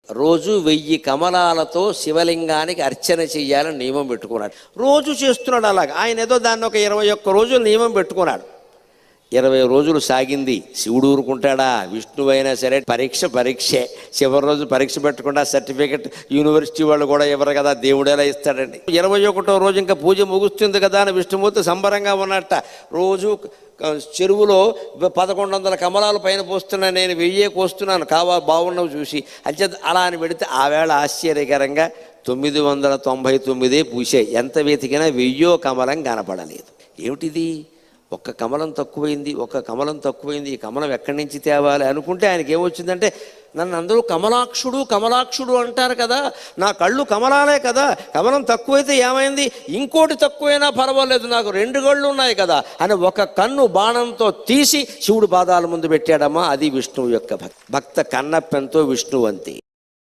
రోజు 1000 కమలాలతో శివలింగానికి అర్చన చెయ్యాలని నియమం పెట్టుకున్నాడు. రోజు చేస్తున్నాడు అలాగ. ఆయన ఏదో దాన్ని ఒక 21 రోజులు నియమం పెట్టుకున్నాడు. 20 రోజులు సాగింది. శివుడు ఊరుకుంటాడా? విష్ణువు అయినా సరే పరీక్షే. చివరి రోజు పరీక్ష పెట్టకుండా సర్టిఫికెట్ యూనివర్సిటీ వాళ్ళు కూడా ఇవ్వరు కదా, దేవుడు ఎలా ఇస్తాడండి? 21వ రోజు ఇంకా పూజ ముగుస్తుంది కదా అని విష్ణుమూర్తి సంబరంగా ఉన్నట్ట. రోజు చెరువులో 1100 కమలాలు పైన పోస్తున్నా, నేను 1000 కోస్తున్నాను, బాగున్నావు చూసి అంచేత అలా అని పెడితే ఆ వేళ ఆశ్చర్యకరంగా 999 పూసాయి. ఎంత వెతికినా 1000 కమలం కనపడలేదు. ఏమిటిది? ఒక్క కమలం తక్కువైంది, ఈ కమలం ఎక్కడి నుంచి తేవాలి అనుకుంటే ఆయనకి ఏమొచ్చిందంటే, నన్ను అందరూ కమలాక్షుడు అంటారు కదా, నా కళ్ళు కమలాలే కదా, కమలం తక్కువైతే ఏమైంది, ఇంకోటి తక్కువైనా పర్వాలేదు, నాకు 2 కళ్ళు ఉన్నాయి కదా అని ఒక కన్ను బాణంతో తీసి శివుడు పాదాల ముందు పెట్టాడమ్మా. అది విష్ణువు యొక్క భక్త కన్నప్పెంతో విష్ణువు అంతే.